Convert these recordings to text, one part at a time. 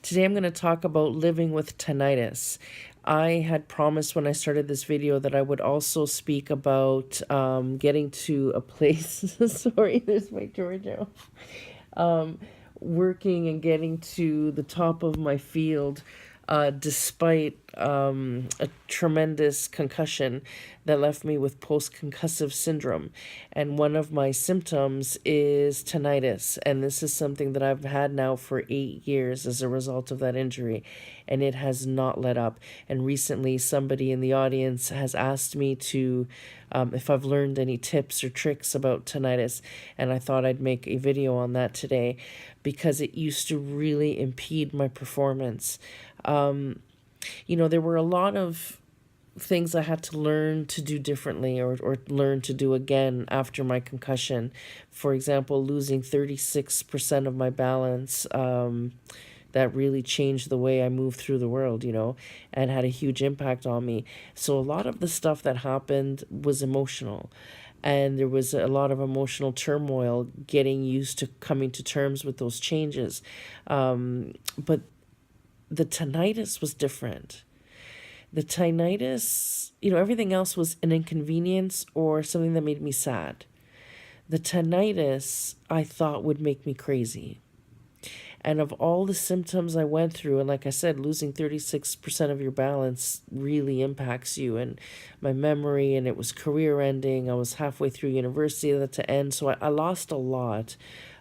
Today I'm going to talk about living with tinnitus. I had promised when I started this video that I would also speak about getting to a place. Sorry, there's my Giorgio. Um, Working and getting to the top of my field despite a tremendous concussion that left me with post concussive syndrome. And one of my symptoms is tinnitus. And this is something that I've had now for 8 years as a result of that injury. And it has not let up. And recently, somebody in the audience has asked me to, if I've learned any tips or tricks about tinnitus. And I thought I'd make a video on that today because it used to really impede my performance. There were a lot of things I had to learn to do differently or learn to do again after my concussion. For example, losing 36% of my balance. That really changed the way I moved through the world, and had a huge impact on me. So a lot of the stuff that happened was emotional. And there was a lot of emotional turmoil getting used to coming to terms with those changes. But the tinnitus was different. The tinnitus, everything else was an inconvenience or something that made me sad. The tinnitus, I thought would make me crazy. And of all the symptoms I went through, and like I said, losing 36% of your balance really impacts you. And my memory, and it was career ending. I was halfway through university to end. So I lost a lot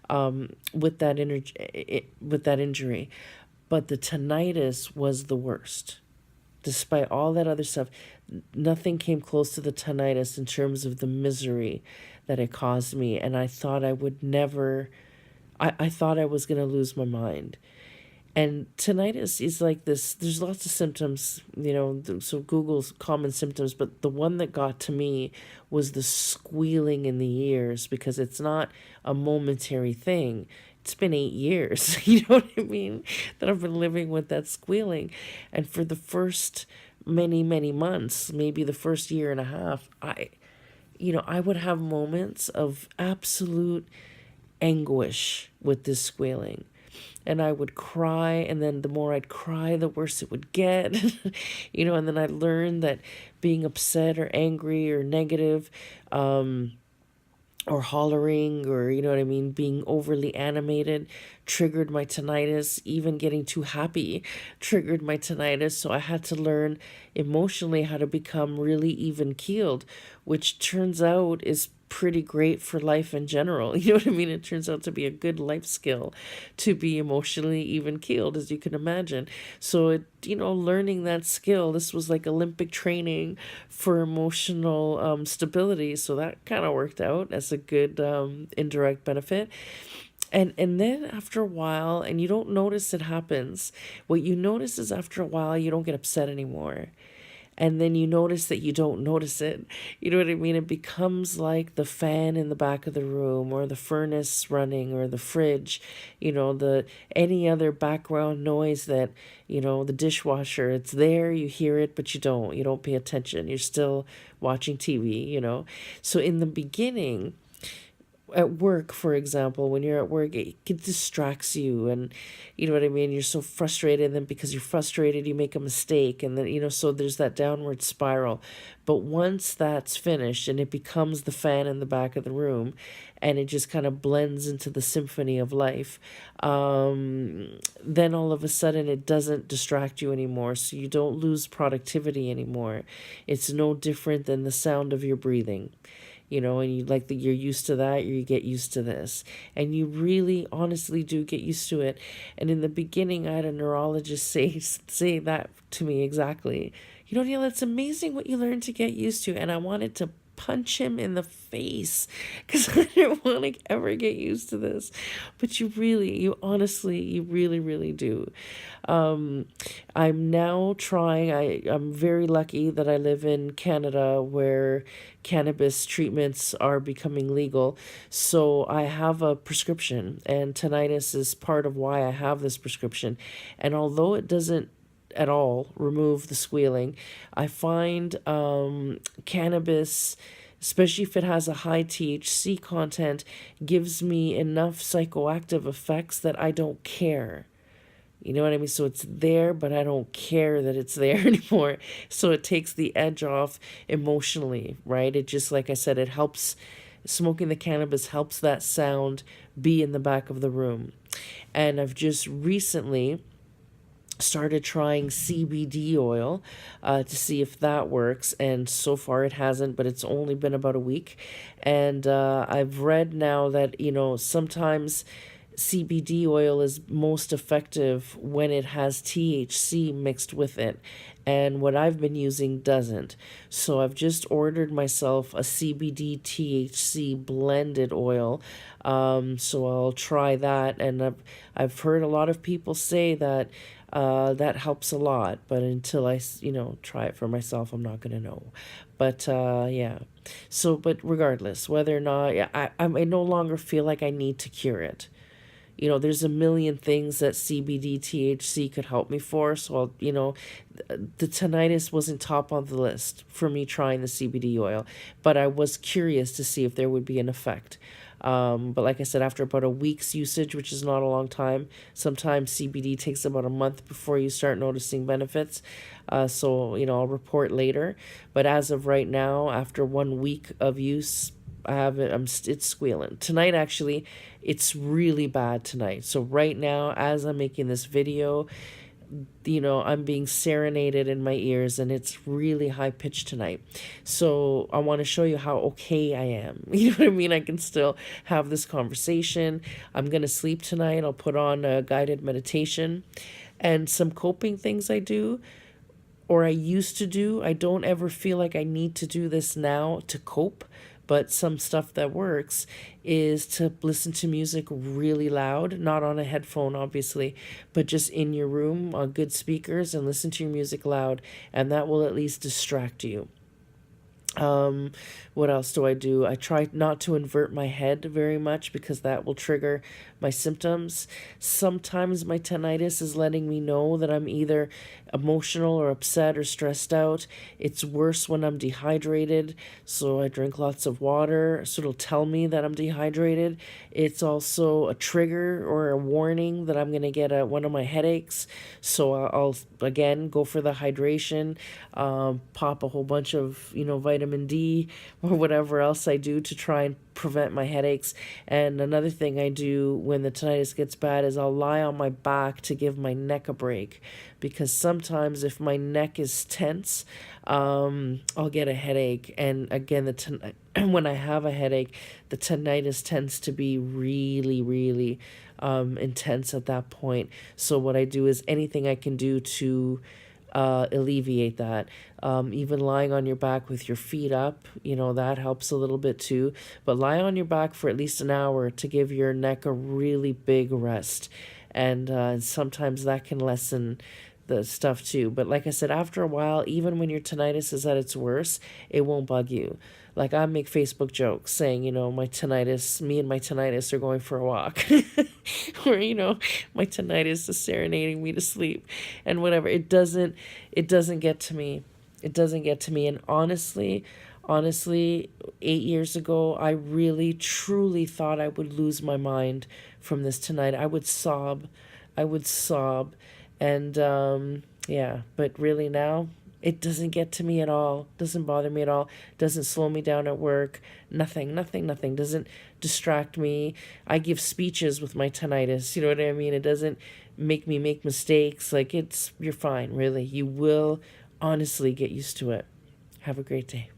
with that injury. But the tinnitus was the worst. Despite all that other stuff, nothing came close to the tinnitus in terms of the misery that it caused me. And I thought I would never, I thought I was going to lose my mind. And tinnitus is like this, there's lots of symptoms, so Google's common symptoms, but the one that got to me was the squealing in the ears, because it's not a momentary thing. It's been 8 years, you know what I mean, that I've been living with that squealing. And for the first many, many months, maybe the first year and a half, I would have moments of absolute anguish with this squealing. And I would cry, and then the more I'd cry, the worse it would get. And then I learned that being upset or angry or negative, or hollering, or being overly animated triggered my tinnitus. Even getting too happy triggered my tinnitus. So I had to learn emotionally how to become really even keeled, which turns out is pretty great for life in general. You know what I mean? It turns out to be a good life skill to be emotionally even keeled, as you can imagine. So learning that skill, this was like Olympic training for emotional stability. So that kind of worked out as a good indirect benefit. And then after a while, and you don't notice it happens, what you notice is after a while, you don't get upset anymore. And then you notice that you don't notice it. You know what I mean? It becomes like the fan in the back of the room, or the furnace running, or the fridge, the any other background noise that, the dishwasher, it's there, you hear it, but you don't pay attention. You're still watching TV. So in the beginning, at work, for example, when you're at work, it distracts you, and you know what I mean, you're so frustrated, and then because you're frustrated, you make a mistake, and then so there's that downward spiral. But once that's finished and it becomes the fan in the back of the room, and it just kind of blends into the symphony of life, then all of a sudden it doesn't distract you anymore, so you don't lose productivity anymore. It's no different than the sound of your breathing. And you're used to that, you get used to this. And you really honestly do get used to it. And in the beginning, I had a neurologist say that to me exactly. Neil, it's amazing what you learn to get used to. And I wanted to punch him in the face because I didn't want to ever get used to this. But you honestly, you really, really do. I'm now trying, I'm very lucky that I live in Canada, where cannabis treatments are becoming legal. So I have a prescription, and tinnitus is part of why I have this prescription. And although it doesn't at all remove the squealing, I find cannabis, especially if it has a high THC content, gives me enough psychoactive effects that I don't care. You know what I mean? So it's there, but I don't care that it's there anymore. So it takes the edge off emotionally, right? It just, like I said, it helps. Smoking the cannabis helps that sound be in the back of the room. And I've just recently started trying CBD oil to see if that works, and so far it hasn't, but it's only been about a week. And I've read now that, sometimes CBD oil is most effective when it has THC mixed with it. And what I've been using doesn't. So I've just ordered myself a CBD THC blended oil. So I'll try that. And I've heard a lot of people say that that helps a lot. But until I, try it for myself, I'm not going to know. But yeah. So, but regardless, whether or not, yeah, I no longer feel like I need to cure it. There's a million things that CBD THC could help me for. So the tinnitus wasn't top on the list for me trying the CBD oil, but I was curious to see if there would be an effect. But like I said, after about a week's usage, which is not a long time, sometimes CBD takes about a month before you start noticing benefits. So I'll report later. But as of right now, after 1 week of use, I have it. It's squealing tonight. Actually, it's really bad tonight. So right now, as I'm making this video, I'm being serenaded in my ears, and it's really high pitched tonight. So I want to show you how okay I am. You know what I mean? I can still have this conversation. I'm gonna sleep tonight. I'll put on a guided meditation, and some coping things I do, or I used to do. I don't ever feel like I need to do this now to cope, but some stuff that works is to listen to music really loud, not on a headphone, obviously, but just in your room on good speakers, and listen to your music loud, and that will at least distract you. What else do I do? I try not to invert my head very much because that will trigger my symptoms. Sometimes my tinnitus is letting me know that I'm either emotional or upset or stressed out. It's worse when I'm dehydrated, so I drink lots of water, so it'll tell me that I'm dehydrated. It's also a trigger or a warning that I'm going to get one of my headaches, so I'll again go for the hydration, pop a whole bunch of, vitamin D or whatever else I do to try and prevent my headaches. And another thing I do when the tinnitus gets bad is I'll lie on my back to give my neck a break, because sometimes if my neck is tense, I'll get a headache. And again, when I have a headache, the tinnitus tends to be really, really intense at that point. So what I do is anything I can do to alleviate that. Even lying on your back with your feet up, that helps a little bit too. But lie on your back for at least an hour to give your neck a really big rest. And sometimes that can lessen the stuff too. But like I said, after a while, even when your tinnitus is at its worst, it won't bug you. Like I make Facebook jokes saying, my tinnitus, me and my tinnitus are going for a walk. Or, my tinnitus is serenading me to sleep and whatever. It doesn't get to me. It doesn't get to me. And honestly, 8 years ago, I really, truly thought I would lose my mind from this tonight. I would sob. And yeah, but really now, it doesn't get to me at all. Doesn't bother me at all. Doesn't slow me down at work. Nothing. Doesn't distract me. I give speeches with my tinnitus. You know what I mean? It doesn't make me make mistakes. Like you're fine, really. You will honestly get used to it. Have a great day.